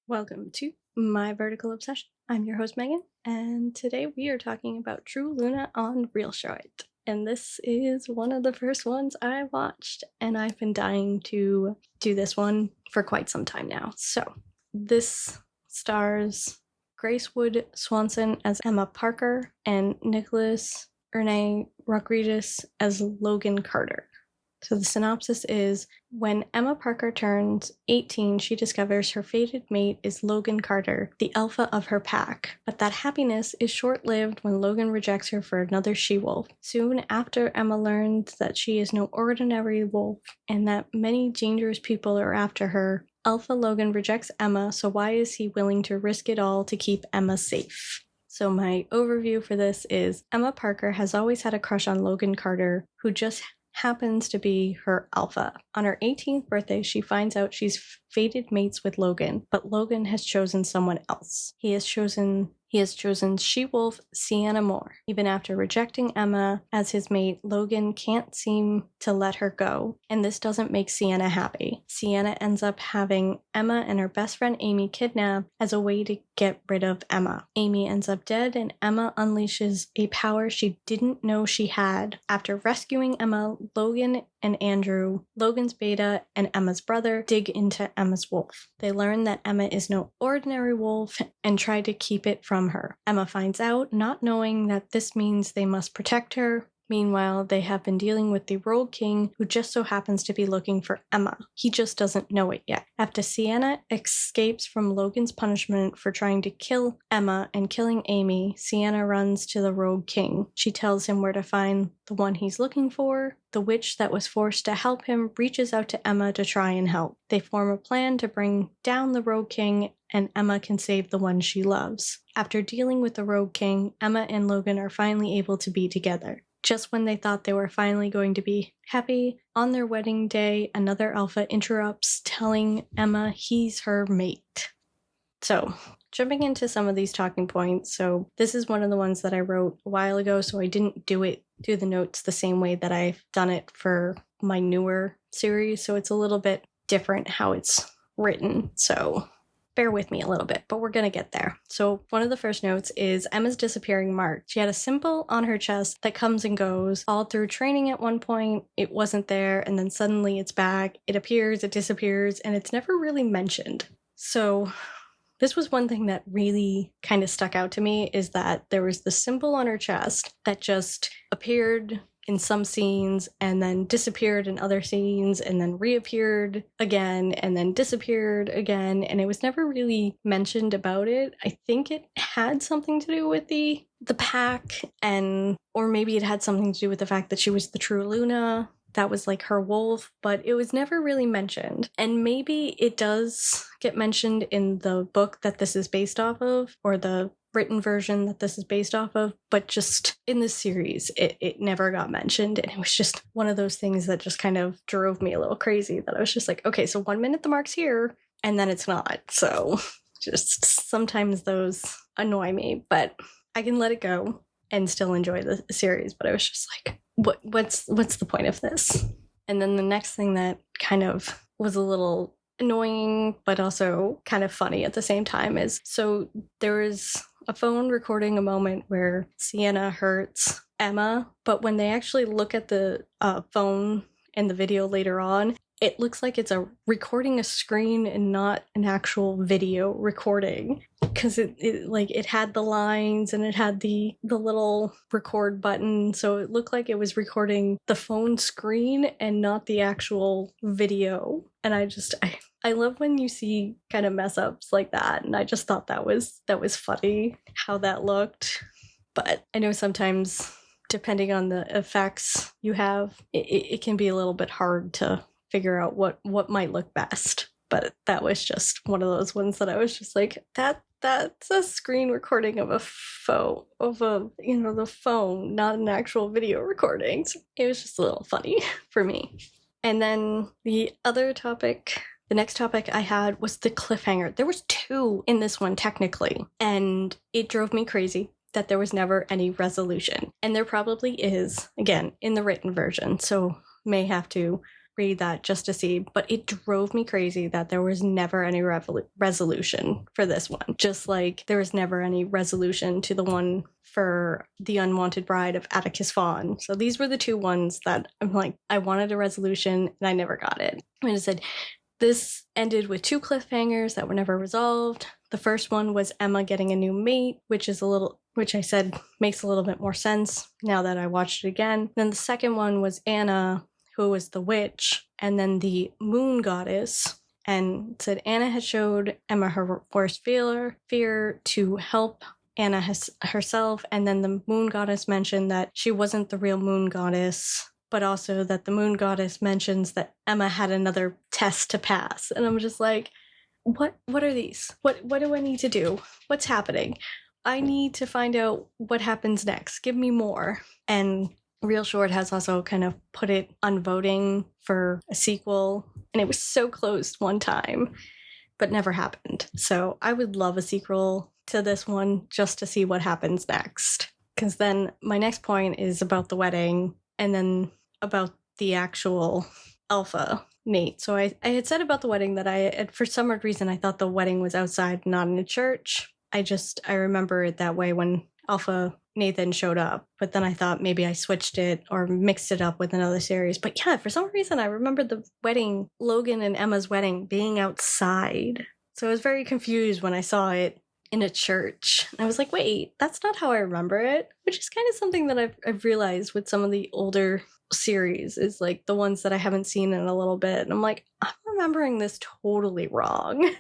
Welcome to My Vertical Obsession. I'm your host, Megan, and today we are talking about True Luna on ReelShort. And this is one of the first ones I watched, and I've been dying to do this one for quite some time now. So, this stars Grace Wood Swanson as Emma Parker and Nicholas Erne Rodriguez as Logan Carter. So the synopsis is, when Emma Parker turns 18, she discovers her fated mate is Logan Carter, the alpha of her pack. But that happiness is short-lived when Logan rejects her for another she-wolf. Soon after, Emma learns that she is no ordinary wolf and that many dangerous people are after her. Alpha Logan rejects Emma, so why is he willing to risk it all to keep Emma safe? So my overview for this is, Emma Parker has always had a crush on Logan Carter, who just happens to be her alpha. On her 18th birthday, she finds out she's fated mates with Logan, but Logan has chosen someone else. He has chosen she-wolf Sienna Moore. Even after rejecting Emma as his mate, Logan can't seem to let her go, and this doesn't make Sienna happy. Sienna ends up having Emma and her best friend Amy kidnapped as a way to get rid of Emma. Amy ends up dead, and Emma unleashes a power she didn't know she had. After rescuing Emma, Logan and Andrew, Logan's beta and Emma's brother, dig into Emma's wolf. They learn that Emma is no ordinary wolf and try to keep it from her. Emma finds out, not knowing that this means they must protect her. Meanwhile, they have been dealing with the Rogue King, who just so happens to be looking for Emma. He just doesn't know it yet. After Sienna escapes from Logan's punishment for trying to kill Emma and killing Amy, Sienna runs to the Rogue King. She tells him where to find the one he's looking for. The witch that was forced to help him reaches out to Emma to try and help. They form a plan to bring down the Rogue King, and Emma can save the one she loves. After dealing with the Rogue King, Emma and Logan are finally able to be together. Just when they thought they were finally going to be happy, on their wedding day, another alpha interrupts, telling Emma he's her mate. So, jumping into some of these talking points, so this is one of the ones that I wrote a while ago, so I didn't do the notes the same way that I've done it for my newer series, so it's a little bit different how it's written, so bear with me a little bit, but we're gonna get there. So one of the first notes is Emma's disappearing mark. She had a symbol on her chest that comes and goes. All through training at one point, it wasn't there, and then suddenly it's back. It appears, it disappears, and it's never really mentioned. So this was one thing that really kind of stuck out to me, is that there was the symbol on her chest that just appeared in some scenes and then disappeared in other scenes and then reappeared again and then disappeared again, and it was never really mentioned about it. I think it had something to do with the pack, or maybe it had something to do with the fact that she was the true Luna. That was like her wolf, but it was never really mentioned. And maybe it does get mentioned in the book that this is based off of, or the written version that this is based off of, but just in this series, it never got mentioned. And it was just one of those things that just kind of drove me a little crazy, that I was just like, okay, so 1 minute the mark's here, and then it's not. So just sometimes those annoy me, but I can let it go and still enjoy the series. But I was just like, what's the point of this? And then the next thing that kind of was a little annoying but also kind of funny at the same time is, so there is a phone recording a moment where Sienna hurts Emma, but when they actually look at the phone in the video later on, it looks like it's recording a screen and not an actual video recording, because it had the lines and it had the little record button, so it looked like it was recording the phone screen and not the actual video. And I love when you see kind of mess ups like that, and I just thought that was funny how that looked. But I know sometimes, depending on the effects you have, it can be a little bit hard to figure out what might look best. But that was just one of those ones that I was just like, that's a screen recording of the phone, not an actual video recording. So it was just a little funny for me. And then the next topic I had was the cliffhanger. There was 2 in this one technically, and it drove me crazy that there was never any resolution. And there probably is, again, in the written version, so may have to read that just to see, but it drove me crazy that there was never any resolution for this one. Just like there was never any resolution to the one for The Unwanted Bride of Atticus Fawn. So these were the two ones that I'm like, I wanted a resolution and I never got it. I just said, this ended with two cliffhangers that were never resolved. The first one was Emma getting a new mate, which I said makes a little bit more sense now that I watched it again. Then the second one was Anna, who was the witch, and then the moon goddess, and said Anna had showed Emma her worst fear to help Anna herself, and then the moon goddess mentioned that she wasn't the real moon goddess, but also that the moon goddess mentions that Emma had another test to pass. And I'm just like, what are these? What do I need to do? What's happening? I need to find out what happens next. Give me more. And ReelShort has also kind of put it on voting for a sequel, and it was so close one time, but never happened. So I would love a sequel to this one just to see what happens next. Because then my next point is about the wedding, and then about the actual alpha Nate. So I had said about the wedding that for some odd reason, I thought the wedding was outside, not in a church. I remember it that way when Alpha Nathan showed up, but then I thought maybe I switched it or mixed it up with another series. But yeah, for some reason, I remember the wedding, Logan and Emma's wedding, being outside. So I was very confused when I saw it in a church. I was like, wait, that's not how I remember it, which is kind of something that I've realized with some of the older series, is like the ones that I haven't seen in a little bit. And I'm like, I'm remembering this totally wrong.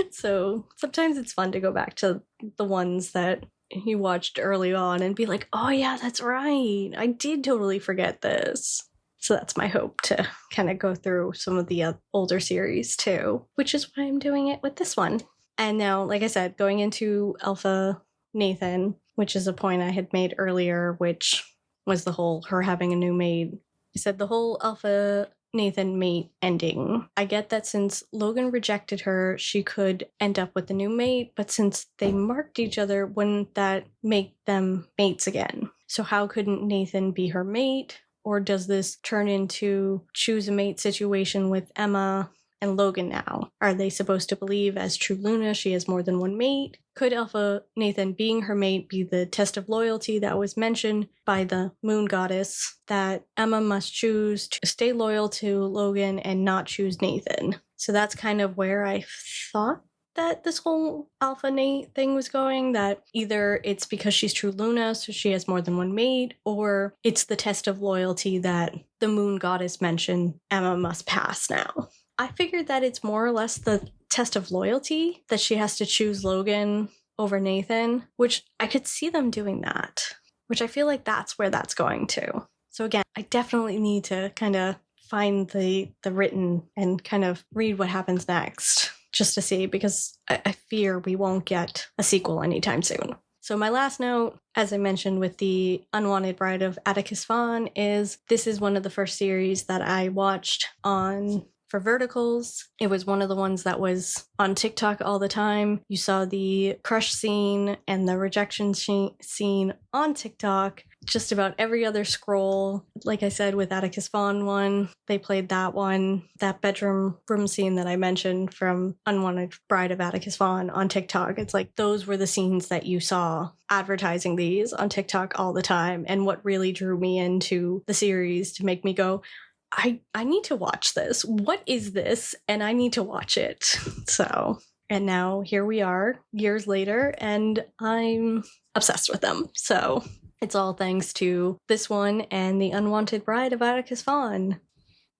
So sometimes it's fun to go back to the ones that you watched early on and be like, oh yeah, that's right. I did totally forget this. So that's my hope, to kind of go through some of the older series too, which is why I'm doing it with this one. And now, like I said, going into Alpha Nathan, which is a point I had made earlier, which was the whole her having a new maid. I said the whole Alpha Nathan mate ending. I get that since Logan rejected her, she could end up with a new mate, but since they marked each other, wouldn't that make them mates again? So how couldn't Nathan be her mate? Or does this turn into choose a mate situation with Emma and Logan now? Are they supposed to believe, as true Luna, she has more than one mate? Could Alpha Nathan being her mate be the test of loyalty that was mentioned by the moon goddess, that Emma must choose to stay loyal to Logan and not choose Nathan? So that's kind of where I thought that this whole Alpha Nate thing was going, that either it's because she's true Luna, so she has more than one mate, or it's the test of loyalty that the moon goddess mentioned Emma must pass now. I figured that it's more or less the test of loyalty, that she has to choose Logan over Nathan, which I could see them doing that, which I feel like that's where that's going to. So again, I definitely need to kind of find the written and kind of read what happens next, just to see, because I fear we won't get a sequel anytime soon. So my last note, as I mentioned with The Unwanted Bride of Atticus Fawn, is this is one of the first series that I watched for verticals. It was one of the ones that was on TikTok all the time. You saw the crush scene and the rejection scene on TikTok. Just about every other scroll. Like I said, with Atticus Fawn one, they played that one. That bedroom room scene that I mentioned from Unwanted Bride of Atticus Fawn on TikTok. It's like those were the scenes that you saw advertising these on TikTok all the time. And what really drew me into the series to make me go, I need to watch this. What is this? And I need to watch it. So, and now here we are years later, and I'm obsessed with them. So it's all thanks to this one and The Unwanted Bride of Atticus Fawn.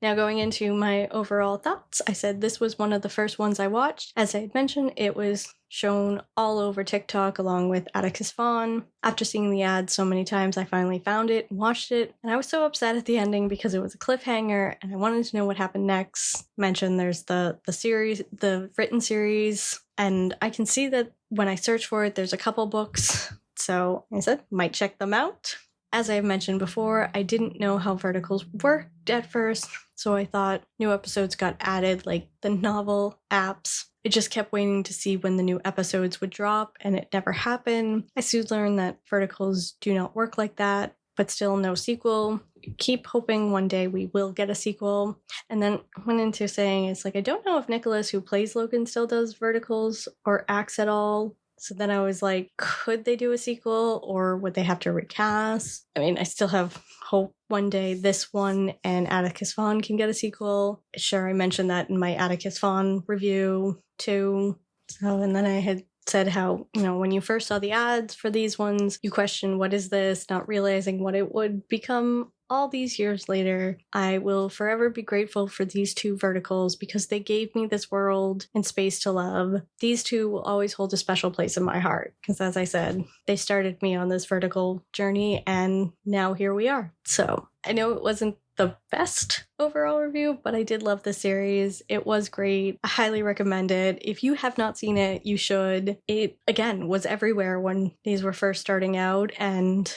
Now going into my overall thoughts, I said this was one of the first ones I watched. As I had mentioned, it was shown all over TikTok along with Atticus Fawn. After seeing the ad so many times, I finally found it and watched it. And I was so upset at the ending because it was a cliffhanger and I wanted to know what happened next. Mentioned there's the series, the written series, and I can see that when I search for it, there's a couple books. So I said, might check them out. As I've mentioned before, I didn't know how verticals worked at first, so I thought new episodes got added like the novel apps. I just kept waiting to see when the new episodes would drop, and it never happened. I soon learned that verticals do not work like that, but still no sequel. keep hoping one day we will get a sequel. And then went into saying, it's like, I don't know if Nicholas, who plays Logan, still does verticals or acts at all. So then I was like, could they do a sequel or would they have to recast? I mean, I still have hope one day this one and Atticus Vaughn can get a sequel. Sure, I mentioned that in my Atticus Vaughn review too. So, and then I had said how, when you first saw the ads for these ones, you question, what is this? Not realizing what it would become all these years later. I will forever be grateful for these two verticals because they gave me this world and space to love. These two will always hold a special place in my heart because, as I said, they started me on this vertical journey and now here we are. So I know it wasn't the best overall review, but I did love the series. It was great. I highly recommend it. If you have not seen it, you should. It, again, was everywhere when these were first starting out, and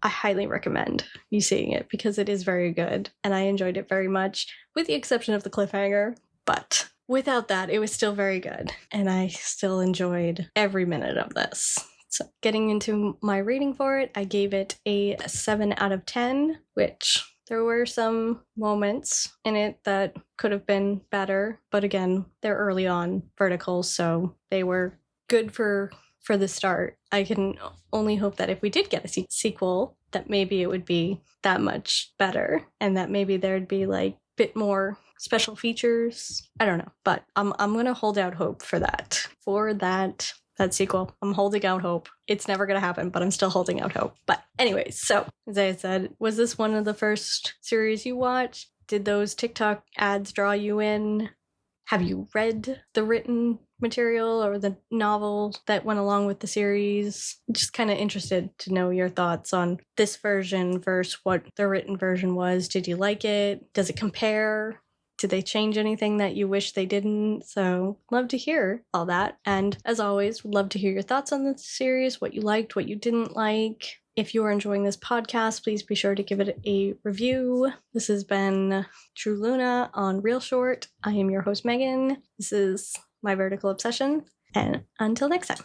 I highly recommend you seeing it because it is very good, and I enjoyed it very much, with the exception of the cliffhanger, but without that, it was still very good, and I still enjoyed every minute of this. So getting into my rating for it, I gave it a 7 out of 10, which there were some moments in it that could have been better, but again, they're early on verticals, so they were good for the start. I can only hope that if we did get a sequel, that maybe it would be that much better, and that maybe there'd be like a bit more special features. I don't know, but I'm gonna hold out hope for that sequel. I'm holding out hope. It's never gonna happen, but I'm still holding out hope. But anyways, so as I said, was this one of the first series you watched? Did those TikTok ads draw you in? Have you read the written material or the novel that went along with the series? Just kind of interested to know your thoughts on this version versus what the written version was. Did you like it? Does it compare? Did they change anything that you wish they didn't? So love to hear all that. And as always, would love to hear your thoughts on the series, what you liked, what you didn't like. If you are enjoying this podcast, please be sure to give it a review. This has been True Luna on ReelShort. I am your host, Megan. This is my vertical obsession. And until next time.